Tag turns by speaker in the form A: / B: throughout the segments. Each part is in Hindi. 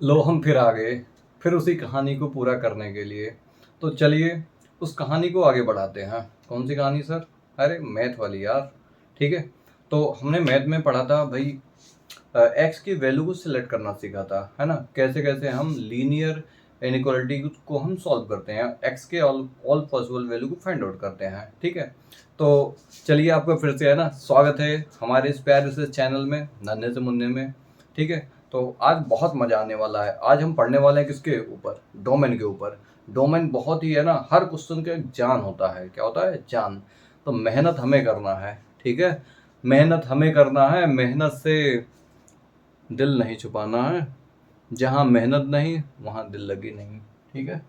A: लो हम फिर आ गए, फिर उसी कहानी को पूरा करने के लिए। तो चलिए उस कहानी को आगे बढ़ाते हैं। कौन सी कहानी सर? अरे मैथ वाली यार। ठीक है, तो हमने मैथ में पढ़ा था भाई, एक्स की वैल्यू को सिलेक्ट करना सीखा था, है ना। कैसे कैसे हम लीनियर इनइक्वालिटी को हम सॉल्व करते हैं, एक्स के ऑल पॉसिबल वैल्यू को फाइंड आउट करते हैं। ठीक है, तो चलिए आपका फिर से है ना स्वागत है हमारे इस प्यारे से चैनल में, नन्हे से मुन्ने में। ठीक है, तो आज बहुत मजा आने वाला है। आज हम पढ़ने वाले हैं किसके ऊपर? डोमेन के ऊपर। डोमेन बहुत ही है ना, हर क्वेश्चन का एक जान होता है। क्या होता है? जान। तो मेहनत हमें करना है। ठीक है, मेहनत हमें करना है, मेहनत से दिल नहीं छुपाना है। जहाँ मेहनत नहीं वहाँ दिल लगी नहीं। ठीक है,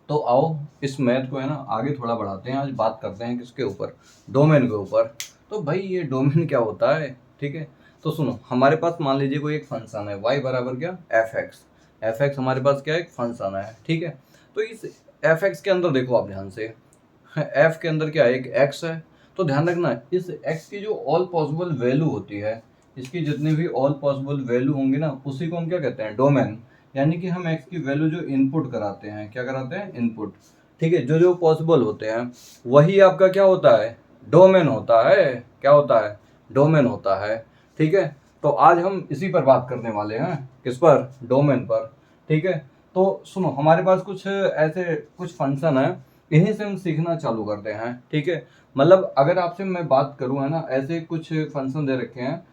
A: तो आओ इस मैथ को है ना आगे थोड़ा बढ़ाते हैं। आज बात करते हैं किसके ऊपर? डोमेन के ऊपर। तो भाई ये डोमेन क्या होता है? ठीक है, तो सुनो, हमारे पास मान लीजिए कोई एक फंक्शन है y बराबर क्या? F x. एफ एक्स हमारे पास क्या है? एक फंक्शन है। ठीक है, तो इस एफ एक्स के अंदर देखो आप ध्यान से, एफ के अंदर क्या है? एक एक्स है। तो ध्यान रखना, इस एक्स की जो ऑल पॉसिबल वैल्यू होती है, इसकी जितनी भी ऑल पॉसिबल वैल्यू होंगी ना, उसी को हम क्या कहते हैं? डोमेन। यानी कि हम एक्स की वैल्यू जो इनपुट कराते हैं, क्या कराते हैं? इनपुट। ठीक है, जो जो पॉसिबल होते हैं वही आपका क्या होता है? डोमेन होता है। क्या होता है? डोमेन होता है। ठीक है, तो आज हम इसी पर बात करने वाले हैं। किस पर? डोमेन पर। ठीक है, तो सुनो, हमारे पास कुछ ऐसे कुछ फंक्शन है, इन्हीं से हम सीखना चालू करते हैं। ठीक है, मतलब अगर आपसे मैं बात करूं है ना, ऐसे कुछ फंक्शन दे रखे हैं,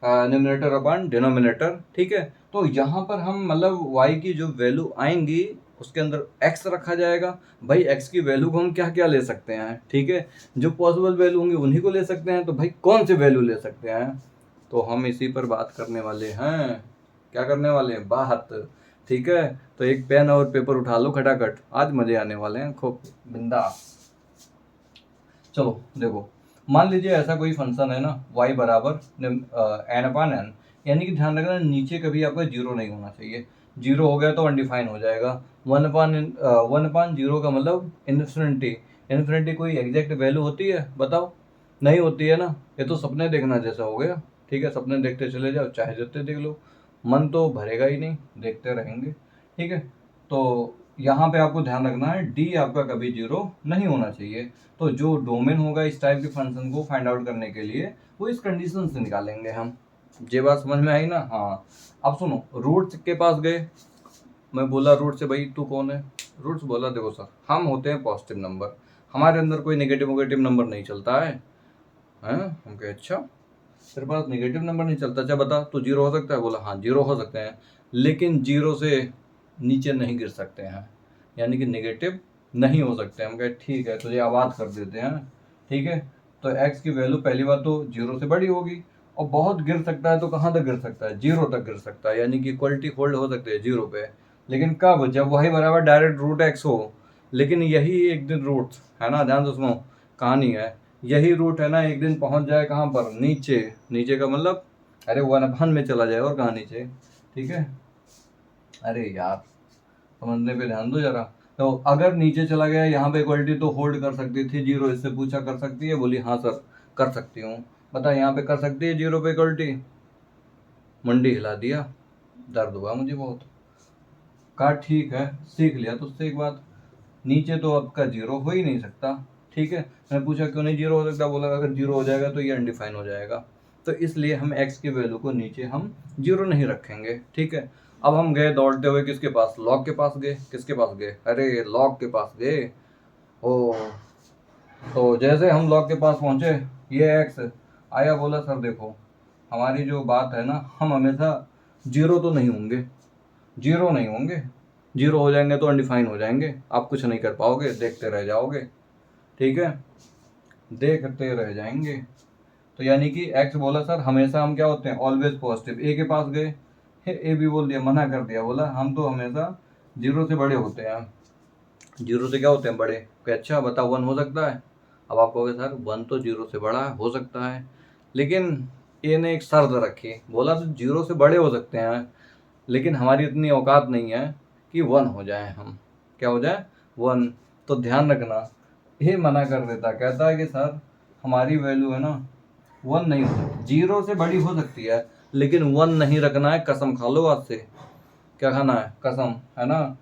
A: न्यूमरेटर अपॉन डिनोमिनेटर। ठीक है, तो यहाँ पर हम मतलब y की जो वैल्यू आएंगी उसके अंदर x रखा जाएगा। भाई x की वैल्यू को हम क्या क्या ले सकते हैं? ठीक है, जो पॉसिबल वैल्यू होंगी उन्हीं को ले सकते हैं। तो भाई कौन सी वैल्यू ले सकते हैं? तो हम इसी पर बात करने वाले हैं। क्या करने वाले हैं? बात। ठीक है, तो एक पेन और पेपर उठा लो खटाखट, आज मजे आने वाले हैं खूब बिंदास। चलो देखो, मान लीजिए ऐसा कोई फंक्शन है ना, y बराबर एन अपान एन। यानी कि ध्यान रखना, नीचे कभी आपका जीरो नहीं होना चाहिए। जीरो हो गया तो अनडिफाइन हो जाएगा। वन अपान जीरो का मतलब इन्फिनिटी। इन्फिनिटी कोई एग्जैक्ट वैल्यू होती है? बताओ, नहीं होती है ना। ये तो सपने देखना जैसा हो गया। ठीक है, सपने देखते चले जाओ, चाहे जितने देख लो, मन तो भरेगा ही नहीं, देखते रहेंगे। ठीक है, तो यहाँ पे आपको ध्यान रखना है, डी आपका कभी जीरो नहीं होना चाहिए। तो जो डोमेन होगा इस टाइप के फंक्शन को फाइंड आउट करने के लिए, वो इस कंडीशन से निकालेंगे हम। ये बात समझ में आई ना? हाँ, अब सुनो, रूट के पास गए। मैं बोला रूट से, भाई तू कौन है? रूट से बोला, देखो सर, हम होते हैं पॉजिटिव नंबर, हमारे अंदर कोई नेगेटिव नेगेटिव नंबर नहीं चलता है। हम कहे अच्छा, तेरे पास नेगेटिव नंबर नहीं चलता? अच्छा बता, तो जीरो हो सकता है? बोला हाँ जीरो हो सकते हैं, लेकिन जीरो से नीचे नहीं गिर सकते हैं, यानी कि नेगेटिव नहीं हो सकते। हम कहे ठीक है, तुझे आबाद कर देते हैं। ठीक है, तो एक्स की वैल्यू पहली बात तो जीरो से बड़ी होगी, और बहुत गिर सकता है तो कहाँ तक गिर सकता है? जीरो तक गिर सकता है, यानी कि इक्वलिटी होल्ड हो सकती है जीरो पे। लेकिन कब? जब वही बराबर डायरेक्ट रूट एक्स हो। लेकिन यही एक दिन रूट है ना, ध्यान से सुनो, कहानी है, यही रूट है ना एक दिन पहुंच जाए कहाँ पर? नीचे। नीचे का मतलब अरे वन अपान में चला जाए, और कहाँ नीचे? ठीक है, अरे यार समझने पे ध्यान दो जरा। तो अगर नीचे चला गया, यहाँ पे इक्वलिटी तो होल्ड कर सकती थी जीरो, इससे पूछा कर सकती है? बोली हाँ सर कर सकती हूँ। बता, यहाँ पे कर सकती है जीरो पे इक्वलिटी? मंडी हिला दिया, दर्द हुआ मुझे बहुत। कहा ठीक है, सीख लिया तुझसे एक बात, नीचे तो आपका जीरो हो ही नहीं सकता। ठीक है, मैंने पूछा क्यों नहीं जीरो हो सकता? बोला अगर जीरो हो जाएगा तो ये अनडिफाइन हो जाएगा, तो इसलिए हम एक्स की वैल्यू को नीचे हम जीरो नहीं रखेंगे। ठीक है, अब हम गए दौड़ते हुए किसके पास? लॉग के पास गए। किसके पास गए? अरे लॉग के पास गए। ओ, तो जैसे हम लॉग के पास पहुंचे, ये एक्स आया, बोला सर देखो, हमारी जो बात है ना, हम हमेशा जीरो तो नहीं होंगे, जीरो नहीं होंगे। जीरो हो जाएंगे तो अनडिफाइन हो जाएंगे, आप कुछ नहीं कर पाओगे, देखते रह जाओगे। ठीक है, देखते रह जाएंगे। तो यानी कि एक्स बोला सर हमेशा हम क्या होते हैं? Always positive. ए के पास गए, ए भी बोल दिया, मना कर दिया, बोला हम तो हमेशा जीरो से बड़े होते हैं। जीरो से क्या होते हैं? बड़े। अच्छा बताओ, वन हो सकता है? अब आप कहोगे सर वन तो जीरो से बड़ा हो सकता है, लेकिन ए ने एक शर्त रखी, बोला तो जीरो से बड़े हो सकते हैं, लेकिन हमारी इतनी औकात नहीं है कि वन हो जाए हम। क्या हो जाए? वन। तो ध्यान रखना, ये मना कर देता, कहता है कि सर हमारी वैल्यू है ना वन नहीं हो सकती, जीरो से बड़ी हो सकती है, लेकिन वन नहीं रखना है, कसम खा लो आज से। क्या खाना है, कसम, है ना।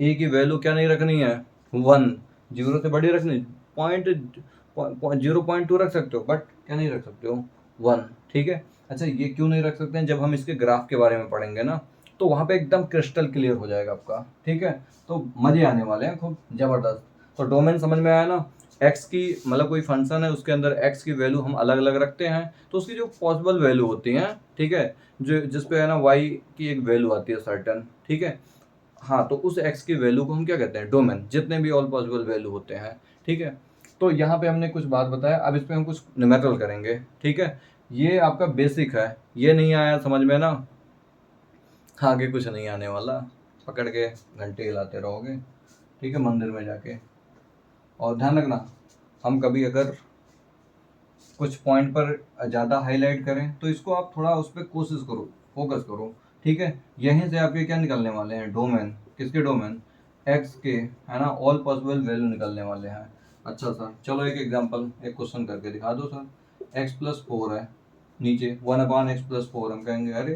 A: ए की वैल्यू क्या नहीं रखनी है, 1, 0 से बड़ी रखनी, 0.2 रख सकते हो, बट क्या नहीं रख सकते हो, 1, ठीक है। अच्छा ये क्यों नहीं रख सकते हैं, जब हम इसके ग्राफ के बारे में पढ़ेंगे ना तो वहाँ पे एकदम क्रिस्टल क्लियर हो जाएगा आपका, ठीक है। तो मजे आने वाले हैं खूब ज़बरदस्त। तो डोमेन समझ में आया ना, एक्स की मतलब कोई फंक्शन है उसके अंदर एक्स की वैल्यू हम अलग अलग रखते हैं, तो उसकी जो पॉसिबल वैल्यू होती हैं, ठीक है, जो जिस पे है ना वाई की एक वैल्यू आती है सर्टन, ठीक है। हाँ, तो उस एक्स की वैल्यू को हम क्या कहते हैं, डोमेन, जितने भी ऑल पॉसिबल वैल्यू होते हैं, ठीक है। तो यहाँ पे हमने कुछ बात बताया, अब इस पे हम कुछ न्यूमेरिकल करेंगे, ठीक है। ये आपका बेसिक है, ये नहीं आया समझ में ना, आगे कुछ नहीं आने वाला, पकड़ के घंटे हिलाते रहोगे, ठीक है, मंदिर में जाके। और ध्यान रखना, हम कभी अगर कुछ पॉइंट पर ज़्यादा हाईलाइट करें तो इसको आप थोड़ा उस पर कोशिश करो, फोकस करो, ठीक है। यहीं से आपके क्या निकलने वाले हैं, डोमेन, किसके डोमेन, एक्स के, है ना, ऑल पॉसिबल वैल्यू निकलने वाले हैं। अच्छा सर चलो एक एग्जांपल, एक क्वेश्चन करके दिखा दो सर। एक्स प्लस 4 है, नीचे 1/x+4, हम कहेंगे अरे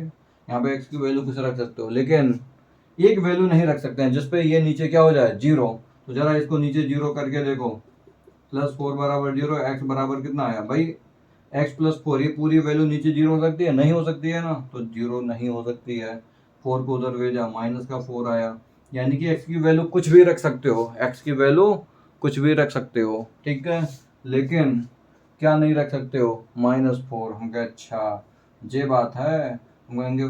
A: यहाँ पे एक्स की वैल्यू किसे रख सकते हो, लेकिन एक वैल्यू नहीं रख सकते हैं जिसपे ये नीचे क्या हो जाए, 0। तो जरा इसको नीचे 0 करके देखो, +4 बराबर 0, एक्स बराबर कितना आया भाई, x+4, ये पूरी वैल्यू नीचे 0 हो सकती है, नहीं हो सकती है ना, तो 0 नहीं हो सकती है। 4 को उधर भेजा, माइनस का 4 आया, यानी कि x की वैल्यू कुछ भी रख सकते हो, x की वैल्यू कुछ भी रख सकते हो, ठीक है। लेकिन क्या नहीं रख सकते हो, -4। हम कहे अच्छा ये बात है, हम कहेंगे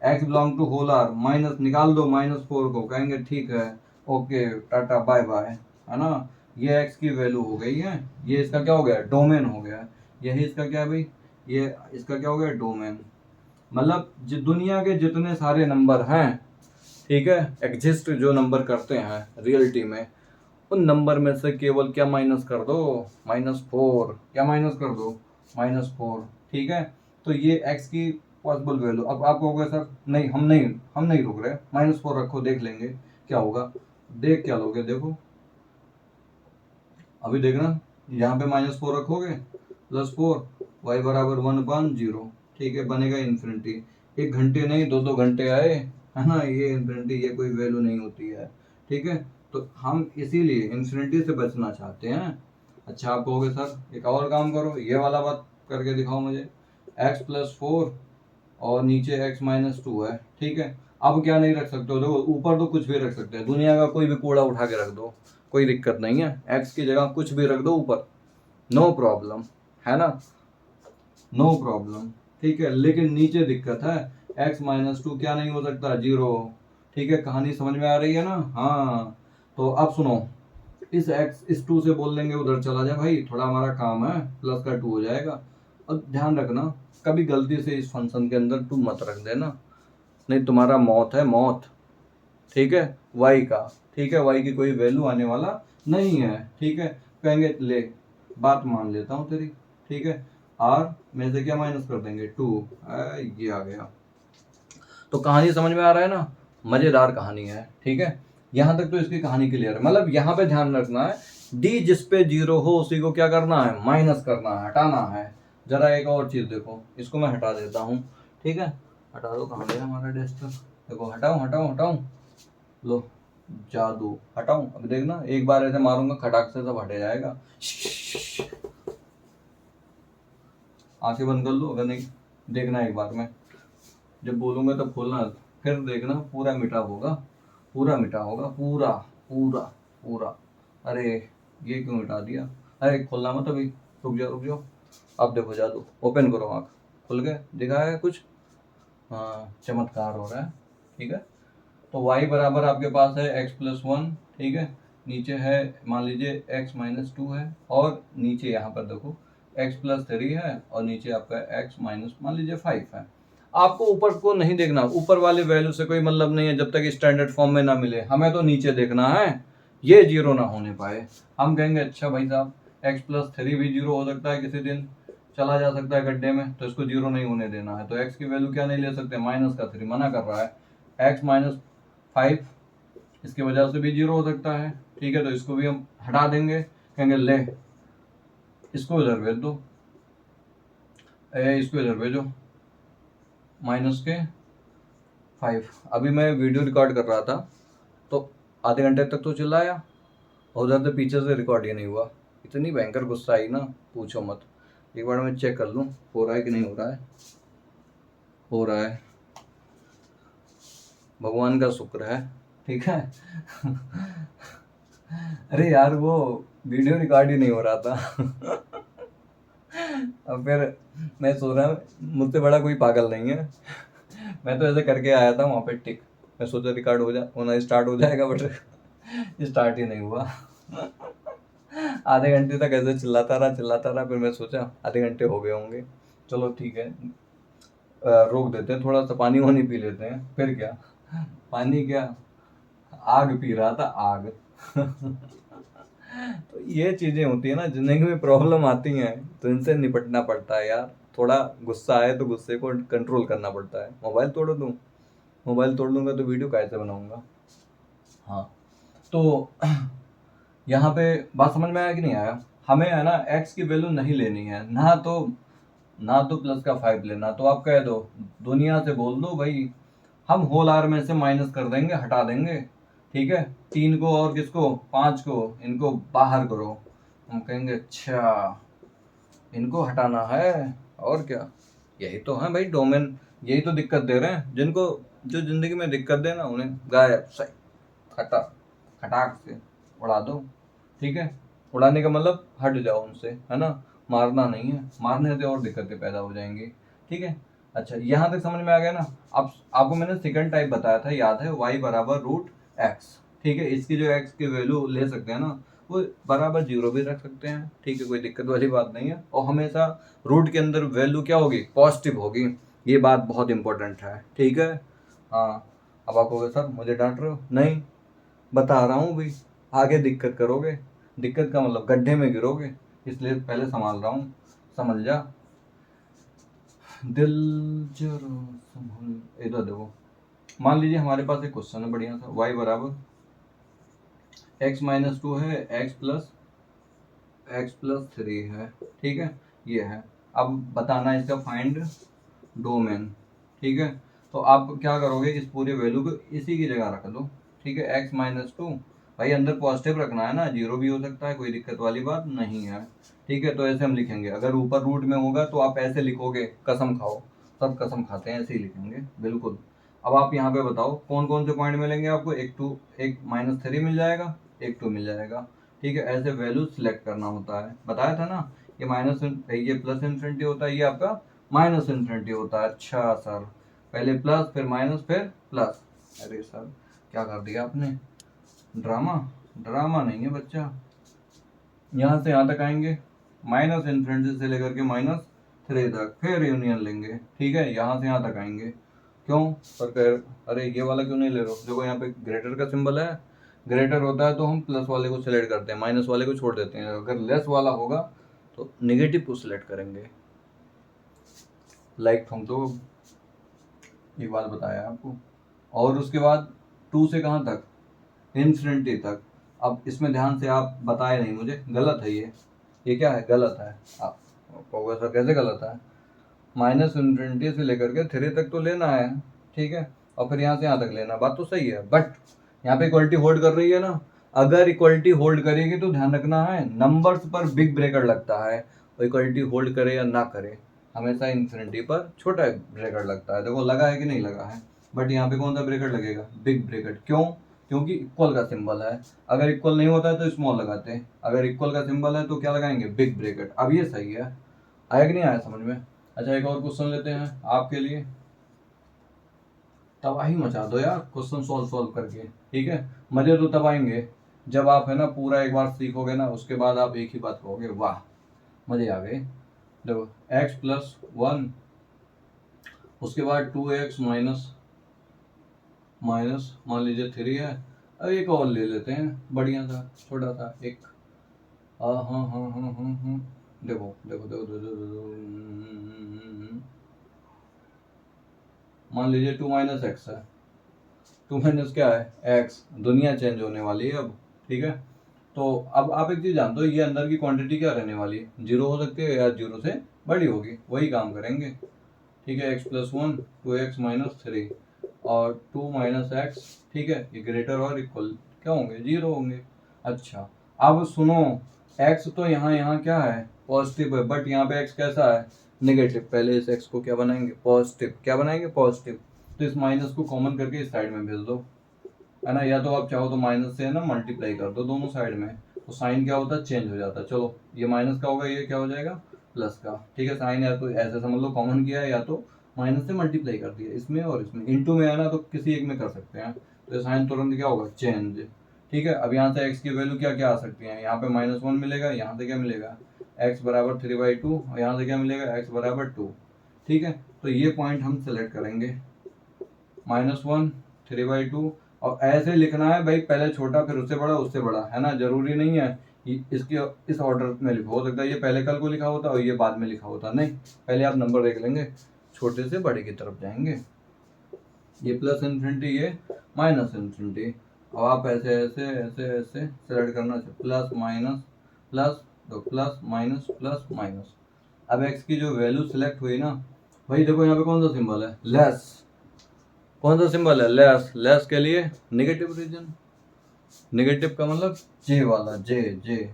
A: x belong to whole R, minus निकाल दो -4 को, कहेंगे ठीक है, ओके टाटा बाय बाय, है ना। ये x की वैल्यू हो गई है, ये इसका क्या हो गया, डोमेन हो गया, यही इसका क्या है भाई, ये इसका क्या हो गया, डोमेन। मतलब दुनिया के जितने सारे नंबर हैं, ठीक है, एग्जिस्ट जो नंबर करते हैं रियलिटी में, उन नंबर में से केवल क्या माइनस कर दो, -4, क्या माइनस कर दो, -4, ठीक है। तो ये x की पॉसिबल वैल्यू, अब आप कहोगे सर नहीं हम नहीं रुक रहे, -4 रखो देख लेंगे क्या होगा। देख क्या लोगे, देखो अभी देखना, यहाँ पे -4 रखोगे, +4, y बराबर 1/0, ठीक है, बनेगा इन्फिनिटी। 1 घंटे नहीं 2-2 घंटे आए, है ना, ये इन्फिनिटी, ये कोई वैल्यू नहीं होती है, ठीक है। तो हम इसीलिए इन्फिनिटी से बचना चाहते हैं। अच्छा आप कहोगे सर एक और काम करो, ये वाला बात करके दिखाओ मुझे, x+4 और नीचे x-2 है, ठीक है। अब क्या नहीं रख सकते हो, देखो ऊपर तो कुछ भी रख सकते हैं, दुनिया का कोई भी कूड़ा उठा के रख दो, कोई दिक्कत नहीं है, x की जगह कुछ भी रख दो ऊपर, नो प्रॉब्लम, है ना, नो प्रॉब्लम, ठीक है। लेकिन नीचे दिक्कत है, x-2 क्या नहीं हो सकता, 0, ठीक है। कहानी समझ में आ रही है ना, हाँ। तो अब सुनो, इस 2 से बोल देंगे उधर चला जा भाई, थोड़ा हमारा काम है, प्लस का 2 हो जाएगा। अब ध्यान रखना, कभी गलती से इस फंक्शन के अंदर 2 मत रख देना, नहीं तुम्हारा मौत है मौत, ठीक है, y का, ठीक है, y की कोई वैल्यू आने वाला नहीं है, ठीक है। कहेंगे ले बात मान लेता हूँ तेरी, ठीक है, r में से क्या माइनस कर देंगे, 2, ये आ गया। तो कहानी समझ में आ रहा है ना, मजेदार कहानी है, ठीक है। यहाँ तक तो इसकी कहानी क्लियर है, मतलब यहाँ पे ध्यान रखना है, d जिस पे 0 हो उसी को क्या करना है, माइनस करना है, हटाना है। जरा एक और चीज देखो, इसको मैं हटा देता हूँ, ठीक है, हटा दो, कहाँ गया हमारा डेस्क, देखो हटाऊं हटाऊं हटाऊं, लो जादू, हटाऊं, अब देखना एक बार ऐसे मारूंगा खटाक से सब हटे जाएगा। आंखें बंद कर लो, अगर नहीं देखना एक बार में, जब बोलूंगा तब खोलना, फिर देखना पूरा मिटा होगा, पूरा मिटा होगा, पूरा पूरा पूरा। अरे ये क्यों मिटा दिया, अरे खोलना मत अभी, रुक जाओ रुक जाओ। अब देखो जादू, ओपन करो आँख, खुल गए, दिखा है कुछ, हाँ चमत्कार हो रहा है, ठीक है। तो y बराबर आपके पास है x+1, ठीक है, नीचे है मान लीजिए x-2 है, और नीचे यहाँ पर देखो x+3 है, और नीचे आपका x मान लीजिए 5 है। आपको ऊपर को नहीं देखना, ऊपर वाले वैल्यू से कोई मतलब नहीं है जब तक स्टैंडर्ड फॉर्म में ना मिले, हमें तो नीचे देखना है, ये 0 ना होने पाए। हम कहेंगे अच्छा भाई साहब x+3 भी 0 हो सकता है, किसी दिन चला जा सकता है गड्ढे में, तो इसको 0 नहीं होने देना है, तो x की वैल्यू क्या नहीं ले सकते, -3 मना कर रहा है, x-5 इसकी वजह से भी 0 हो सकता है, ठीक है। तो इसको भी हम हटा देंगे, कहेंगे ले इसको इधर भेज दो, इसको इधर भेजो, माइनस के 5। अभी मैं वीडियो रिकॉर्ड कर रहा था तो आधे घंटे तक तो चिल्लाया और उधर से पीछे से रिकॉर्ड ही नहीं हुआ। इतनी भयंकर गुस्सा आई ना, पूछो मत। एक बार मैं चेक कर लूँ हो रहा है कि नहीं हो रहा है। हो रहा है, भगवान का शुक्र है, ठीक है। अरे यार वो वीडियो रिकॉर्ड ही नहीं हो रहा था। अब फिर मैं सोच रहा मुझसे बड़ा कोई पागल नहीं है। मैं तो ऐसे करके आया था वहाँ पे टिक, मैं सोचा रिकॉर्ड होना स्टार्ट हो जाएगा, बट स्टार्ट ही नहीं हुआ। आधे घंटे तक ऐसे चिल्लाता रहा, फिर मैं सोचा आधे घंटे हो गए होंगे, चलो ठीक है रोक देते हैं, थोड़ा सा पानी वानी पी लेते हैं। फिर क्या, पानी क्या, आग पी रहा था, आग। तो ये चीजें होती है ना, जिंदगी में प्रॉब्लम आती हैं तो इनसे निपटना पड़ता है यार। थोड़ा गुस्सा आए तो गुस्से को कंट्रोल करना पड़ता है। मोबाइल तोड़ दूं, मोबाइल तोड़ दूंगा तो वीडियो कैसे बनाऊंगा। हाँ, तो यहाँ पे बात समझ में आया कि नहीं आया। हमें है ना एक्स की वैल्यू नहीं लेनी है, ना तो प्लस का 5 लेना, तो आप कह दो, दुनिया से बोल दो भाई हम होल आर में से माइनस कर देंगे, हटा देंगे, ठीक है। 3 को और किसको, 5 को, इनको बाहर करो। हम कहेंगे अच्छा इनको हटाना है, और क्या। यही तो है भाई डोमेन, यही तो दिक्कत दे रहे हैं। जिनको जो जिंदगी में दिक्कत दे ना उन्हें गायब सही हटा खटाक से उड़ा दो, ठीक है। उड़ाने का मतलब हट जाओ उनसे, है ना, मारना नहीं है, मारने से और दिक्कतें पैदा हो जाएंगी, ठीक है। अच्छा यहाँ तक समझ में आ गया ना। अब आपको मैंने सेकंड टाइप बताया था, याद है, y बराबर रूट एक्स, ठीक है। इसकी जो x की वैल्यू ले सकते हैं ना, वो बराबर 0 भी रख सकते हैं, ठीक है, कोई दिक्कत वाली बात नहीं है। और हमेशा रूट के अंदर वैल्यू क्या होगी, पॉजिटिव होगी, ये बात बहुत इंपॉर्टेंट है, ठीक है। हाँ, अब आप कहोगे सर मुझे डांट रहे हो, नहीं बता रहा हूँ भाई, आगे दिक्कत करोगे, दिक्कत का मतलब गड्ढे में गिरोगे, इसलिए पहले संभाल रहा हूँ, समझ जा। दिल जरा संभल, इधर देखो, मान लीजिए हमारे पास एक क्वेश्चन है बढ़िया सा, y बराबर x-2 है, x+3 है, ठीक है, ये है। अब बताना है इसका फाइंड डोमेन, ठीक है। तो आप क्या करोगे, इस पूरे वैल्यू को इसी की जगह रख दो, ठीक है। x-2 भाई अंदर पॉजिटिव रखना है ना, 0 भी हो सकता है, कोई दिक्कत वाली बात नहीं है, ठीक है। तो ऐसे हम लिखेंगे, अगर ऊपर रूट में होगा तो आप ऐसे लिखोगे, कसम खाओ, सब कसम खाते हैं, ऐसे ही लिखेंगे बिल्कुल। अब आप यहाँ पे बताओ कौन कौन से पॉइंट मिलेंगे आपको, एक -3 मिल जाएगा, एक 2 मिल जाएगा, ठीक है। ऐसे वैल्यू सिलेक्ट करना होता है, बताया था ना। ये प्लस इन्फिनिटी होता है, ये आपका माइनस इन्फिनिटी होता है। अच्छा सर, पहले प्लस फिर माइनस फिर प्लस, अरे सर क्या कर दिया आपने, ड्रामा, ड्रामा नहीं है बच्चा। यहाँ से यहाँ तक आएंगे, माइनस इन्फिनिटी से लेकर के -3 तक, फिर यूनियन लेंगे, ठीक है। यहाँ से यहाँ तक आएंगे, क्यों सर कह अरे ये वाला क्यों नहीं ले रहे हो, देखो यहाँ पे ग्रेटर का सिंबल है, ग्रेटर होता है तो हम प्लस वाले को सिलेक्ट करते हैं, माइनस वाले को छोड़ देते हैं। अगर लेस वाला होगा तो नेगेटिव को सिलेक्ट करेंगे। लाइक हम तो एक बात बताया आपको। और उसके बाद 2 से कहाँ तक, इन्फिनिटी तक। अब इसमें ध्यान से आप बताए नहीं मुझे, गलत है ये क्या है, गलत है। आप कहोगे सर कैसे गलत है, माइनस इन्फिनिटी से लेकर के 3 तक तो लेना है, ठीक है, और फिर यहाँ से यहाँ तक लेना, बात तो सही है। बट यहाँ पे इक्वलिटी होल्ड कर रही है ना, अगर इक्वलिटी होल्ड करेगी तो ध्यान रखना है नंबर्स पर बिग ब्रेकर लगता है, और इक्वलिटी होल्ड करे या ना करे हमेशा इन्फिनिटी पर छोटा ब्रेकर लगता है। देखो लगा है कि नहीं लगा है, बट यहाँ पे कौन सा ब्रेकर लगेगा, बिग ब्रेकर। क्यों, क्योंकि इक्वल का सिंबल है, अगर इक्वल नहीं होता है तो स्मॉल लगाते हैं, अगर इक्वल का सिंबल है तो क्या लगाएंगे, बिग ब्रेकेट। अब ये सही है, आया कि नहीं आया समझ में। अच्छा एक और क्वेश्चन लेते हैं आपके लिए, तबाही मचा दो यार क्वेश्चन सॉल्व करके, ठीक है। मजे तो तब आएंगे जब आप है ना पूरा एक बार सीखोगे ना, उसके बाद आप एक ही बात कहोगे, वाह मजे आ गए। देखो x+1, उसके बाद 2x माइनस मान लीजिए 3 है। अब एक और ले लेते हैं बढ़िया सा छोटा सा एक, हाँ हाँ हाँ हाँ हाँ हाँ, देखो देखो देखो देखो, देखो, देखो मान लीजिए 2 - x है, 2 माइनस क्या है x, दुनिया चेंज होने वाली है अब, ठीक है। तो अब आप एक चीज जानते हो, ये अंदर की क्वांटिटी क्या रहने वाली है, 0 हो सकती है या 0 से बड़ी होगी, वही काम करेंगे, ठीक है। x+1 2x - 3, और 2 माइनस एक्स, ठीक है, ये ग्रेटर और इक्वल क्या होंगे, 0 होंगे। अच्छा अब सुनो, x तो यहाँ क्या है, पॉजिटिव है, बट यहाँ पे x कैसा है, नेगेटिव। पहले इस x को क्या बनाएंगे, पॉजिटिव, क्या बनाएंगे, पॉजिटिव। तो इस माइनस को कॉमन करके इस साइड में भेज दो, है ना, या तो आप चाहो तो माइनस से है ना मल्टीप्लाई कर दो दोनों साइड में, तो साइन क्या होता है, चेंज हो जाता है। चलो ये माइनस का होगा, ये क्या हो जाएगा, प्लस का, ठीक है। साइन या तो ऐसे समझ लो कॉमन किया है, या तो माइनस से मल्टीप्लाई कर दिया इसमें और इसमें, इनटू में है ना, तो किसी एक में कर सकते हैं, तो साइन तुरंत क्या होगा, चेंज, ठीक है। अब यहाँ से एक्स की वैल्यू क्या क्या आ सकती है, यहाँ पे -1 मिलेगा, यहाँ से क्या मिलेगा, एक्स बराबर 3/2, और यहाँ से क्या मिलेगा, एक्स बराबर 2, ठीक है। तो ये पॉइंट हम सेलेक्ट करेंगे, -1, 3/2, और ऐसे लिखना है भाई, पहले छोटा फिर उससे बड़ा, है ना, जरूरी नहीं है इसके इस ऑर्डर में लिखो, हो सकता है ये पहले कल को लिखा होता और ये बाद में लिखा होता, नहीं, पहले आप नंबर देख लेंगे, छोटे से बड़े की तरफ जाएंगे, ये प्लस इन्फिनिटी, ये माइनस इन्फिनिटी। अब आप ऐसे ऐसे ऐसे ऐसे सेलेक्ट करना चाहिए, प्लस माइनस प्लस, तो प्लस माइनस। अब एक्स की जो वैल्यू सेलेक्ट हुई ना भाई, देखो यहाँ पे कौन सा सिंबल है, लेस, कौन सा सिंबल है, लेस, लेस के लिए नेगेटिव रीजन, नेगेटिव का मतलब जे वाला, जे जे,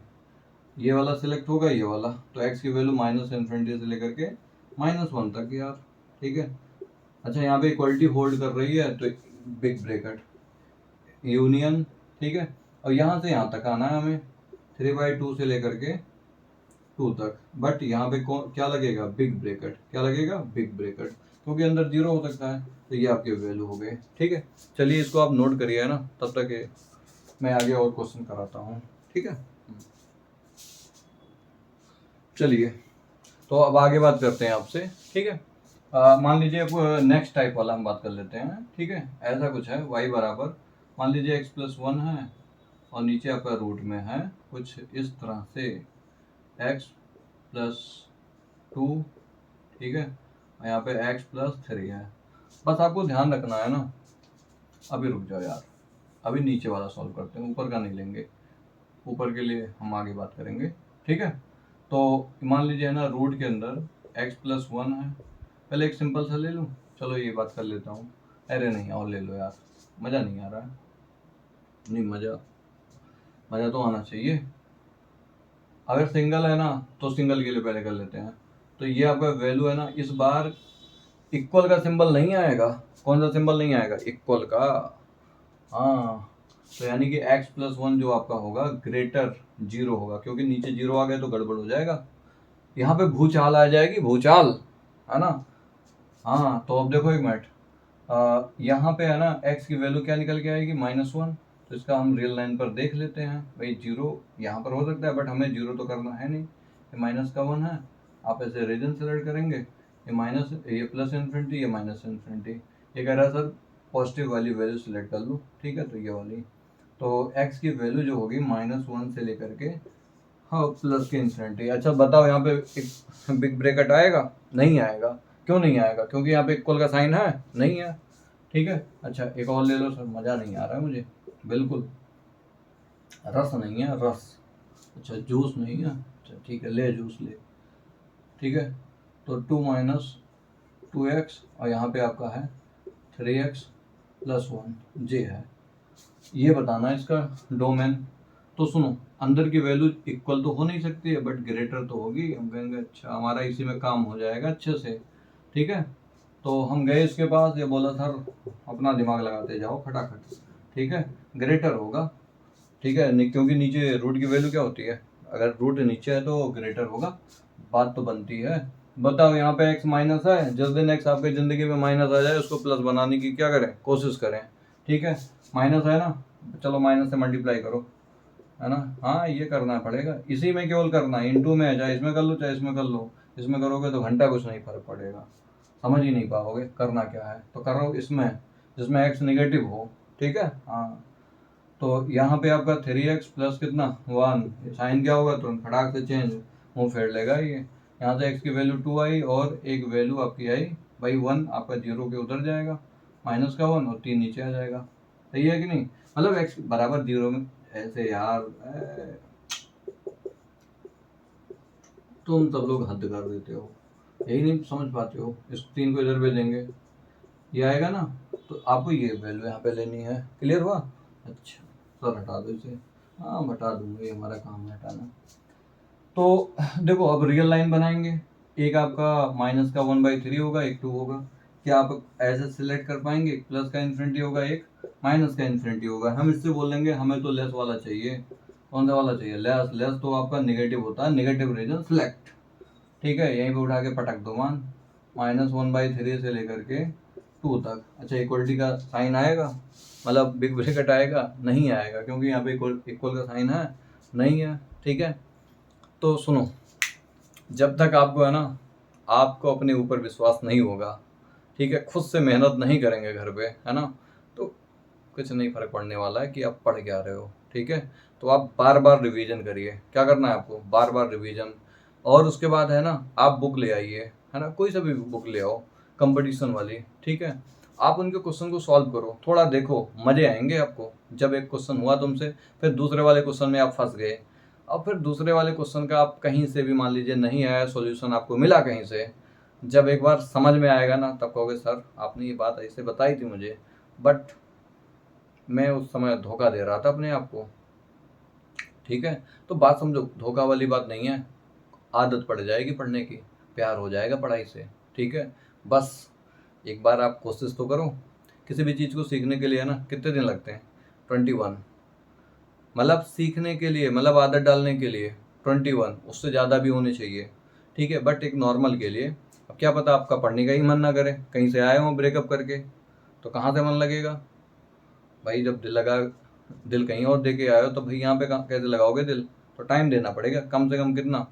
A: ये वाला सिलेक्ट होगा, ये वाला, तो एक्स की वैल्यू माइनस इन्फिनिटी से लेकर के -1 तक यार, ठीक है। अच्छा यहाँ पे इक्वलिटी होल्ड कर रही है, तो बिग ब्रैकेट यूनियन, ठीक है, और यहाँ से यहाँ तक आना है हमें, 3/2 से लेकर के 2 तक, बट यहाँ पे क्या लगेगा, बिग ब्रैकेट, क्या लगेगा, बिग ब्रैकेट, क्योंकि अंदर 0 हो सकता है, तो ये आपके वैल्यू हो गए, ठीक है। चलिए इसको आप नोट करिए, है ना, तब तक ये मैं आगे और क्वेश्चन कराता हूँ, ठीक है। चलिए तो अब आगे बात करते हैं आपसे, ठीक है। मान लीजिए अब नेक्स्ट टाइप वाला हम बात कर लेते हैं, ठीक है। ऐसा कुछ है, y बराबर, मान लीजिए x+1 है, और नीचे आपका रूट में है कुछ इस तरह से x+2, ठीक है, और यहाँ पे x+3 है। बस आपको ध्यान रखना है ना, अभी रुक जाओ यार, अभी नीचे वाला सॉल्व करते हैं, ऊपर का नहीं लेंगे, ऊपर के लिए हम आगे बात करेंगे, ठीक है। तो मान लीजिए ना, रूट के अंदर x+1 है, पहले एक सिंपल सा ले लूँ, चलो ये बात कर लेता हूँ, अरे नहीं और ले लो यार, मज़ा नहीं आ रहा है, नहीं मज़ा तो आना चाहिए। अगर सिंगल है ना, तो सिंगल के लिए पहले कर लेते हैं, तो ये आपका वैल्यू है ना, इस बार इक्वल का सिंबल नहीं आएगा, कौन सा सिंबल नहीं आएगा, इक्वल का, हाँ, तो यानी कि x+1 जो आपका होगा ग्रेटर 0 होगा, क्योंकि नीचे 0 आ गया तो गड़बड़ हो जाएगा, यहाँ पे भूचाल आ जाएगी, भूचाल, है ना। हाँ तो अब देखो एक मिनट, यहाँ पे है ना x की वैल्यू क्या निकल के आएगी, -1, तो इसका हम रियल लाइन पर देख लेते हैं भाई, 0 यहाँ पर हो सकता है, बट हमें 0 तो करना है नहीं, ये -1 है, आप ऐसे रीजन सेलेक्ट करेंगे, ये माइनस, ये प्लस इन्फिनिटी, ये माइनस इन्फिनिटी, ये कह रहा है सर पॉजिटिव वाली वैल्यू सेलेक्ट कर लो, ठीक है, तो ये वाली, तो x की वैल्यू जो होगी -1 से लेकर के, हाँ, प्लस के इन्फिनिटी। अच्छा बताओ यहाँ पे एक बिग ब्रैकेट आएगा, नहीं आएगा, क्यों नहीं आएगा, क्योंकि यहाँ पे इक्वल का साइन है, नहीं है, ठीक है। अच्छा एक और ले लो सर, मज़ा नहीं आ रहा है मुझे बिल्कुल, रस नहीं है, रस, अच्छा जूस नहीं है, अच्छा ठीक है, ले जूस ले, ठीक है। तो 2 माइनस 2x, और यहाँ पे आपका है 3x+1, जे है, ये बताना है इसका डोमेन। तो सुनो, अंदर की वैल्यू इक्वल तो हो नहीं सकती है, बट ग्रेटर तो होगी, हम कहेंगे अच्छा हमारा इसी में काम हो जाएगा अच्छे से, ठीक है। तो हम गए इसके पास, ये बोला सर अपना दिमाग लगाते जाओ फटाफट, ठीक है, ग्रेटर होगा, ठीक है, क्योंकि नीचे रूट की वैल्यू क्या होती है, अगर रूट नीचे है तो ग्रेटर होगा, बात तो बनती है। बताओ यहाँ पे x माइनस है, जिस दिन x आपकी ज़िंदगी में माइनस आ जाए उसको प्लस बनाने की क्या करें, कोशिश करें, ठीक है। माइनस है ना, चलो माइनस से मल्टीप्लाई करो, है ना, हाँ ये करना पड़ेगा, इसी में केवल करना है, इनटू में है, चाहे इसमें कर लो चाहे इसमें कर लो, इसमें करोगे तो घंटा कुछ नहीं फर्क पड़ेगा, समझ ही नहीं पाओगे करना क्या है, तो करो इसमें जिसमें x नेगेटिव हो, ठीक है। हाँ तो यहाँ पे आपका 3x प्लस कितना 1, साइन क्या होगा तो फटाक से चेंज, मुँह फेर लेगा ये, यहाँ से x की वैल्यू 2 आई, और एक वैल्यू आपकी आई भाई 1, आपका 0 के उधर जाएगा, माइनस का 1 और 3 नीचे आ जाएगा, सही है कि नहीं, मतलब x बराबर 0 में, ऐसे यार तुम सब लोग हद कर देते हो, यही नहीं समझ पाते हो, इस 3 को इधर भेजेंगे, ये आएगा ना, तो आपको ये वैल्यू यहाँ पे लेनी है। क्लियर हुआ? अच्छा सर हटा दो इसे। हाँ हटा दूंगा, ये हमारा काम है हटाना। तो देखो अब रियल लाइन बनाएंगे। एक आपका माइनस का 1/3 होगा, एक 2 होगा। क्या आप ऐसे सिलेक्ट कर पाएंगे? एक प्लस का इन्फिनिटी होगा, एक माइनस का इन्फिनिटी होगा। हम इससे बोलेंगे हमें तो लेस वाला चाहिए। कौन सा वाला चाहिए? लेस। लेस तो आपका निगेटिव होता है, निगेटिव रीजन सिलेक्ट। ठीक है, यहीं पे उठा के पटक दो मान, -1/3 से लेकर के 2 तक। अच्छा इक्वलिटी का साइन आएगा, मतलब बिग ब्रैकेट आएगा? नहीं आएगा, क्योंकि यहाँ पे इक्वल का साइन है नहीं है। ठीक है, तो सुनो, जब तक आपको है ना, आपको अपने ऊपर विश्वास नहीं होगा, ठीक है, खुद से मेहनत नहीं करेंगे घर पे, है ना, तो कुछ नहीं फर्क पड़ने वाला है कि आप पढ़ क्या रहे हो। ठीक है, तो आप बार बार रिवीजन करिए। क्या करना है आपको? बार बार रिवीजन। और उसके बाद है ना, आप बुक ले आइए, है ना, कोई सा भी बुक ले आओ कंपटीशन वाली। ठीक है, आप उनके क्वेश्चन को सॉल्व करो, थोड़ा देखो, मजे आएंगे आपको। जब एक क्वेश्चन हुआ तुमसे, फिर दूसरे वाले क्वेश्चन में आप फंस गए, अब फिर दूसरे वाले क्वेश्चन का आप कहीं से भी मान लीजिए नहीं आया सॉल्यूशन, आपको मिला कहीं से, जब एक बार समझ में आएगा ना, तब कहोगे सर आपने ये बात ऐसे बताई थी मुझे, बट मैं उस समय धोखा दे रहा था अपने आप को। ठीक है, तो बात समझो, धोखा वाली बात नहीं है, आदत पड़ जाएगी पढ़ने की, प्यार हो जाएगा पढ़ाई से। ठीक है, बस एक बार आप कोशिश तो करो। किसी भी चीज़ को सीखने के लिए है ना, कितने दिन लगते हैं? 21। मतलब सीखने के लिए, मतलब आदत डालने के लिए 21, उससे ज़्यादा भी होने चाहिए। ठीक है, बट एक नॉर्मल के लिए, अब क्या पता आपका पढ़ने का ही मन ना करे, कहीं से आए हो ब्रेकअप करके, तो कहाँ से मन लगेगा भाई? जब दिल लगा, दिल कहीं और दे के आए हो, तो भाई यहाँ पे कैसे लगाओगे दिल? तो टाइम देना पड़ेगा, कम से कम कितना?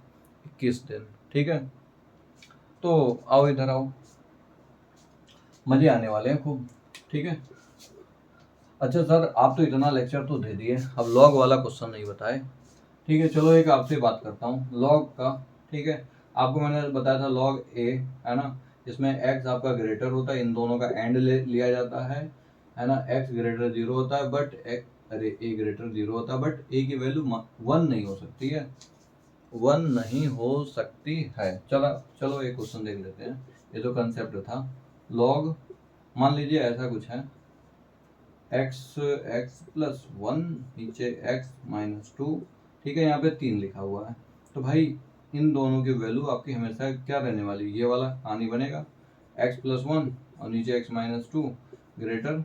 A: 21 दिन। ठीक है, तो आओ इधर आओ, मजे आने वाले हैं खूब। ठीक है, अच्छा सर आप तो इतना लेक्चर तो दे दिए, अब लॉग वाला क्वेश्चन नहीं बताए। ठीक है, चलो एक आपसे बात करता हूँ लॉग का। ठीक है, आपको मैंने बताया था लॉग ए, है ना, इसमें x आपका ग्रेटर होता है, इन दोनों का एंड लिया जाता है ना, x ग्रेटर 0 होता है, बट अरे a ग्रेटर 0 होता है, बट a की वैल्यू 1 नहीं हो सकती है, 1 नहीं हो सकती है। चलो एक क्वेश्चन देख लेते हैं। ये तो कंसेप्ट था लॉग, मान लीजिए ऐसा कुछ है, x+1 नीचे x-2। ठीक है, यहाँ पे 3 लिखा हुआ है, तो भाई इन दोनों की वैल्यू आपकी हमेशा क्या रहने वाली? ये वाला हानि बनेगा, x+1 और नीचे x-2 ग्रेटर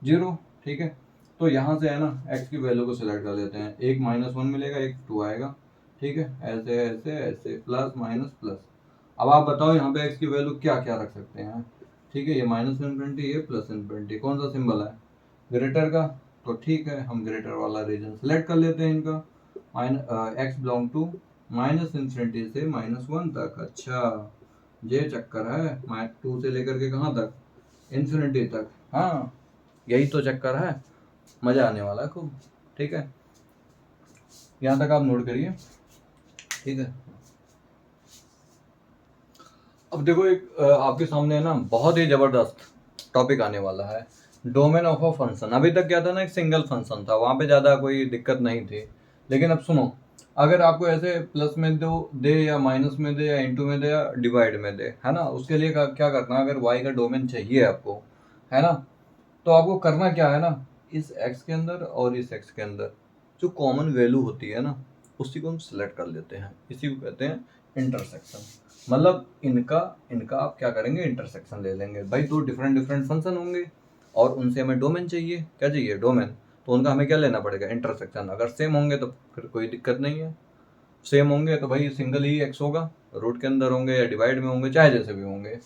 A: 0। ठीक है, तो यहाँ से है ना x की वैल्यू को सिलेक्ट कर लेते हैं, एक -1 मिलेगा, एक 2 आएगा। ठीक है, ऐसे ऐसे ऐसे, प्लस माइनस प्लस। अब आप बताओ यहाँ पे x की वैल्यू क्या क्या रख सकते हैं? ठीक है, ये -∞, ये +∞, कौन सा सिंबल है? ग्रेटर का। तो ठीक है, हम ग्रेटर वाला रीजन सेलेक्ट कर लेते हैं इनका, x बिलोंग टू -∞ से -1 तक। अच्छा ये चक्कर है, -2 से लेकर के कहाँ तक? इन्फिनिटी तक। हाँ यही तो चक्कर है, मजा आने वाला है खूब। ठीक है, यहाँ तक आप नोट करिए। ठीक है, अब देखो एक आपके सामने है ना बहुत ही जबरदस्त टॉपिक आने वाला है, डोमेन ऑफ अ फंक्शन। अभी तक क्या था ना, एक सिंगल फंक्शन था, वहाँ पे ज़्यादा कोई दिक्कत नहीं थी। लेकिन अब सुनो, अगर आपको ऐसे प्लस में दे या माइनस में दे या इंटू में दे या डिवाइड में दे, है ना, उसके लिए क्या करना है? अगर वाई का डोमेन चाहिए आपको, है ना, तो आपको करना क्या है ना, इस एक्स के अंदर और इस एक्स के अंदर जो कॉमन वैल्यू होती है ना, उसी को हम सिलेक्ट कर लेते हैं, इसी को कहते हैं इंटरसेक्शन। मतलब इनका इनका आप क्या करेंगे? इंटरसेक्शन ले लेंगे। भाई दो डिफरेंट फंक्शन होंगे और उनसे हमें डोमेन चाहिए। क्या चाहिए? डोमेन। तो उनका हमें क्या लेना पड़ेगा? इंटरसेक्शन। अगर सेम होंगे तो फिर कोई दिक्कत नहीं है, सेम होंगे तो भाई सिंगल ही एक्स होगा, रूट के अंदर होंगे या डिवाइड में होंगे, चाहे जैसे भी होंगे,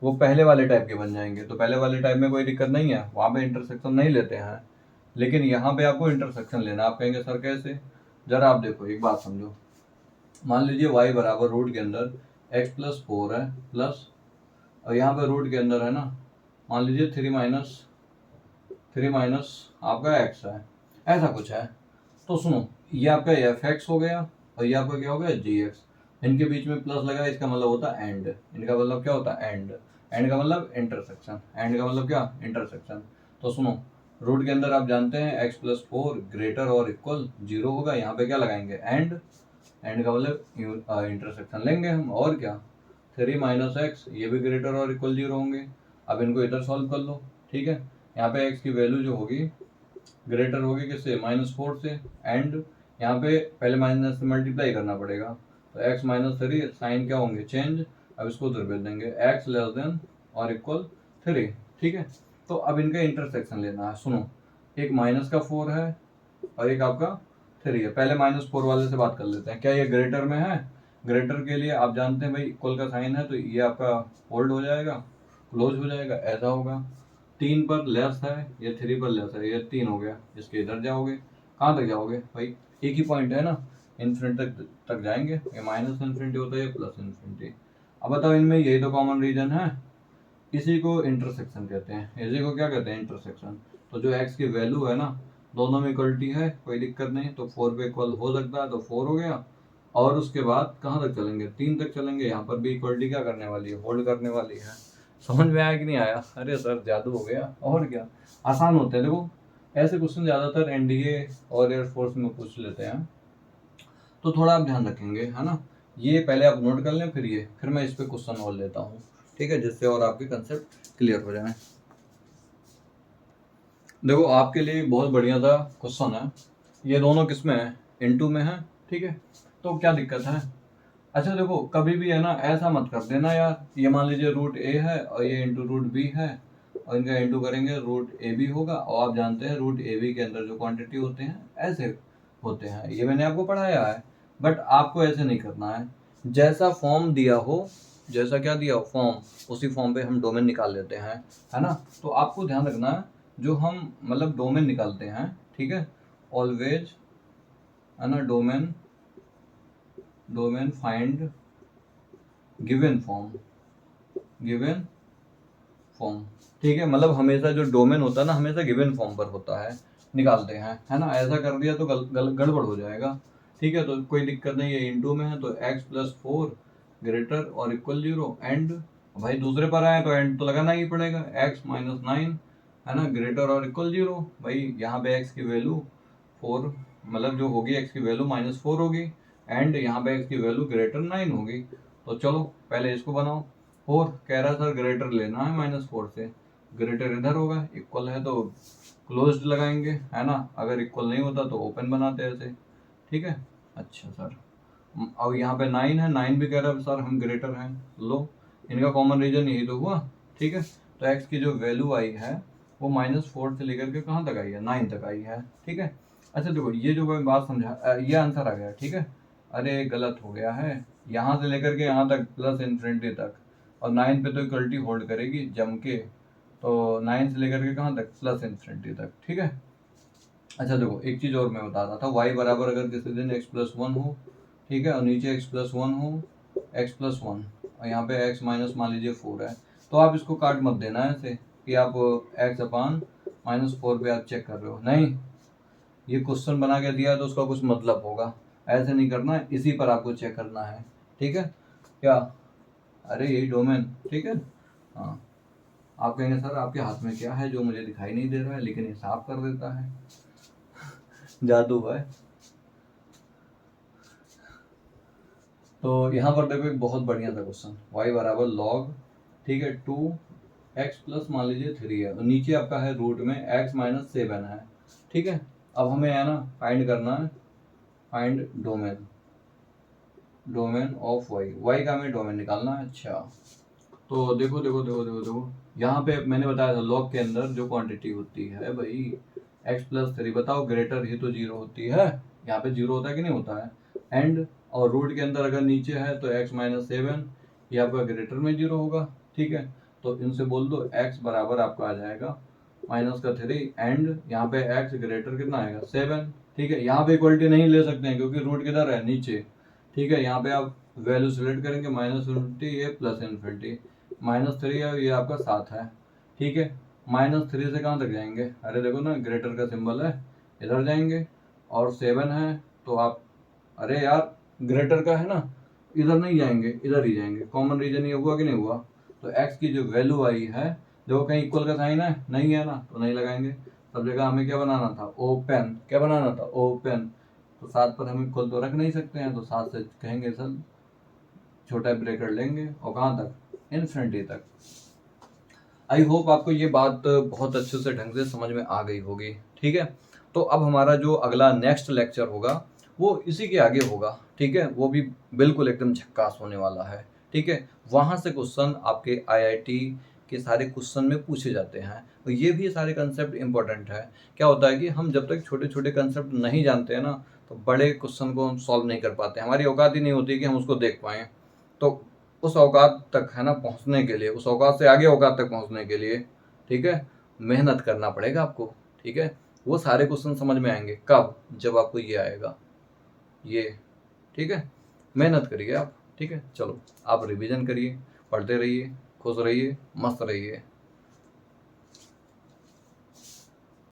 A: वो पहले वाले टाइप के बन जाएंगे। तो पहले वाले टाइप में कोई दिक्कत नहीं है, वहाँ पे इंटरसेक्शन नहीं लेते हैं। लेकिन यहाँ पे आपको इंटरसेक्शन लेना। आप कहेंगे सर कैसे? जरा आप देखो, एक बात समझो। मान लीजिए y बराबर रूट के अंदर x+4 है, प्लस और यहाँ पे रूट के अंदर है ना, मान लीजिए 3 माइनस आपका x है, ऐसा कुछ है। तो सुनो, ये आपका f(x) हो गया और ये आपका क्या हो गया? gx। इनके बीच में प्लस लगा, इसका मतलब होता है एंड। इनका मतलब क्या होता है? एंड। एंड का मतलब इंटरसेक्शन। एंड का मतलब क्या? इंटरसेक्शन। तो सुनो, रूट के अंदर आप जानते हैं x+4 ग्रेटर और इक्वल 0 होगा, यहाँ पे क्या लगाएंगे? एंड। एंड का मतलब इंटरसेक्शन लेंगे हम, और क्या? 3 - x, ये भी ग्रेटर और इक्वल 0 होंगे। अब इनको इधर सॉल्व कर लो। ठीक है, यहाँ पे x की वैल्यू जो होगी ग्रेटर होगी किससे, -4 से, एंड यहाँ पे पहले माइनस से मल्टीप्लाई करना पड़ेगा, तो x -3 साइन क्या होंगे, चेंज। अब इसको उधर भेज देंगे, x लेस देन और इक्वल 3, ठीक है। तो अब इनका इंटरसेक्शन लेना है। सुनो, एक -4 है और एक आपका 3 है। पहले -4 वाले से बात कर लेते हैं, क्या ये ग्रेटर में है? ग्रेटर के लिए आप जानते हैं भाई इक्वल का साइन है तो ये आपका होल्ड हो जाएगा, क्लोज हो जाएगा, ऐसा होगा। 3 पर लेस है, ये 3 पर लेस है, ये 3 हो गया, इसके इधर जाओगे, कहाँ तक जाओगे भाई, एक ही पॉइंट है ना, इन्फिनिटी तक जाएंगे। ये -इन्फिनिटी होता है, ये +इन्फिनिटी। अब बताओ इनमें यही तो कॉमन रीजन है, इसी को इंटरसेक्शन कहते हैं। इसी को क्या कहते हैं, इंटरसेक्शन। तो जो x की वैल्यू है ना, दोनों में इक्वलिटी है, कोई दिक्कत नहीं, तो 4 पे इक्वल हो सकता है, तो 4 हो गया। और उसके बाद कहाँ तक चलेंगे, 3 तक चलेंगे। यहाँ पर भी इक्वलिटी क्या करने वाली है, होल्ड करने वाली है। समझ में आया कि नहीं आया? अरे सर जादू हो गया, और क्या, आसान होते हैं। देखो ऐसे क्वेश्चन ज़्यादातर एनडीए और एयरफोर्स में पूछ लेते हैं, तो थोड़ा आप ध्यान रखेंगे, है ना। ये पहले आप नोट कर लें, फिर मैं इस पर क्वेश्चन और लेता हूँ, ठीक है, जिससे और आपके कंसेप्ट क्लियर हो जाए। देखो आपके लिए बहुत बढ़िया सा क्वेश्चन है, ये दोनों किस में है, इनटू में है, ठीक है। तो क्या दिक्कत है? अच्छा देखो, कभी भी है ना ऐसा मत कर देना यार, ये मान लीजिए रूट ए है और ये इंटू रूट बी है, और इनका इंटू करेंगे रूट ए बी होगा, और आप जानते हैं रूट ए बी के अंदर जो क्वांटिटी होते हैं ऐसे होते हैं, ये मैंने आपको पढ़ाया है। बट आपको ऐसे नहीं करना है, जैसा फॉर्म दिया हो, जैसा क्या दिया हो फॉर्म, उसी फॉर्म पे हम डोमेन निकाल लेते हैं, है ना। तो आपको ध्यान रखना है, जो हम मतलब डोमेन निकालते हैं, ठीक है, ऑलवेज, है ना, डोमेन फाइंड गिवन फॉर्म, ठीक है। मतलब हमेशा जो डोमेन होता है ना, हमेशा गिवन फॉर्म पर होता है, निकालते हैं, है ना। ऐसा कर दिया तो गड़बड़ हो जाएगा, ठीक है। तो कोई दिक्कत नहीं है, इनटू में है तो x+4 ग्रेटर और इक्वल 0, एंड भाई दूसरे पर आए तो एंड तो लगाना ही पड़ेगा, x-9, है ना, ग्रेटर और इक्वल 0। भाई यहाँ पे x की वैल्यू 4, मतलब जो होगी x की वैल्यू -4 होगी, एंड यहाँ पे x की वैल्यू ग्रेटर 9 होगी। तो चलो पहले इसको बनाओ। 4 कह रहा सर ग्रेटर लेना है -4 से, ग्रेटर इधर होगा, इक्वल है तो क्लोज्ड लगाएंगे, है ना। अगर इक्वल नहीं होता तो ओपन बनाते हैं ऐसे, ठीक है। अच्छा सर, अब यहाँ पे 9 है, 9 भी कह रहा है सर हम ग्रेटर हैं, लो इनका कॉमन रीजन यही तो हुआ, ठीक है। तो x की जो वैल्यू आई है वो -4 से लेकर के कहाँ तक आई है, 9 तक आई है, ठीक है। अच्छा देखो ये जो मैं बात समझा, ये आंसर आ गया, ठीक है। अरे गलत हो गया है, यहाँ से लेकर के यहाँ तक +इन्फिनिटी तक, और 9 पे तो इक्वलिटी होल्ड करेगी जम के, तो 9 से लेकर के कहाँ तक, +इन्फिनिटी तक, ठीक है। अच्छा देखो एक चीज़ और मैं बता रहा था, y बराबर अगर किसी दिन x+1 हो, ठीक है, और नीचे x+1 हो, x+1, और यहाँ पे x माइनस मान लीजिए 4 है, तो आप इसको काट मत देना ऐसे कि आप x/-4 पे आप चेक कर रहे हो, नहीं, ये क्वेश्चन बना के दिया तो उसका कुछ मतलब होगा, ऐसे नहीं करना है, इसी पर आपको चेक करना है, ठीक है। क्या, अरे यही डोमेन, ठीक है। हाँ, आप कहेंगे सर आपके हाथ में क्या है जो मुझे दिखाई नहीं दे रहा है, लेकिन ये साफ कर देता है, जादू है। तो यहाँ पर देखो एक बहुत बढ़िया था क्वेश्चन, y बराबर log, ठीक है, 2x प्लस मान लीजिए 3 है, और नीचे आपका है रूट में x-7 है, ठीक है। अब हमें है ना फाइंड करना है, फाइंड डोमेन ऑफ y का हमें डोमेन निकालना है। अच्छा तो देखो देखो देखो देखो देखो, यहाँ पे मैंने बताया था log के अंदर जो क्वांटिटी होती है भाई x+3, बताओ ग्रेटर ही तो 0 होती है, यहाँ पे 0 होता है कि नहीं होता है, एंड और रूट के अंदर अगर नीचे है तो x-7 ये आपका ग्रेटर में 0 होगा, ठीक है। तो इनसे बोल दो x बराबर आपका आ जाएगा -3, एंड यहाँ पे x ग्रेटर कितना आएगा 7, ठीक है। यहाँ पे इक्वलिटी नहीं ले सकते हैं क्योंकि रूट किधर है, नीचे, ठीक है। यहाँ पे आप वैल्यू सिलेक्ट करेंगे -इन्फिनिटी, ये +इन्फिनिटी, -3 है, ये आपका 7 है, ठीक है। -3 से कहाँ तक जाएंगे, अरे देखो ना ग्रेटर का सिंबल है, इधर जाएंगे, और 7 है तो आप, अरे यार ग्रेटर का है ना, इधर नहीं जाएंगे, इधर ही जाएंगे, कॉमन रीजन ये हुआ कि नहीं हुआ। तो x की जो वैल्यू आई है, देखो कहीं इक्वल का साइन है, नहीं है ना, तो नहीं लगाएंगे, सब जगह हमें क्या बनाना था, ओपन, क्या बनाना था, ओपन। तो 7 पर हम इक्वल तो रख नहीं सकते हैं, तो 7 से कहेंगे सर छोटा ब्रेकर लेंगे, और कहाँ तक, इन्फिनिटी तक। आई होप आपको ये बात बहुत अच्छे से ढंग से समझ में आ गई होगी। ठीक है, तो अब हमारा जो अगला नेक्स्ट लेक्चर होगा वो इसी के आगे होगा। ठीक है, वो भी बिल्कुल एकदम झक्कास होने वाला है। ठीक है, वहाँ से क्वेश्चन आपके आईआईटी के सारे क्वेश्चन में पूछे जाते हैं। तो ये भी सारे कंसेप्ट इंपॉर्टेंट है। क्या होता है कि हम जब तक छोटे छोटे कंसेप्ट नहीं जानते हैं ना, तो बड़े क्वेश्चन को हम सॉल्व नहीं कर पाते। हमारी औकात ही नहीं होती कि हम उसको देख पाएँ। तो उस औकात तक है ना पहुँचने के लिए, उस औकात से आगे औकात तक पहुँचने के लिए, ठीक है, मेहनत करना पड़ेगा आपको। ठीक है, वो सारे क्वेश्चन समझ में आएंगे कब? जब आपको ये आएगा, ये। ठीक है, मेहनत करिए आप। ठीक है, चलो आप रिवीजन करिए, पढ़ते रहिए, खुश रहिए, मस्त रहिए।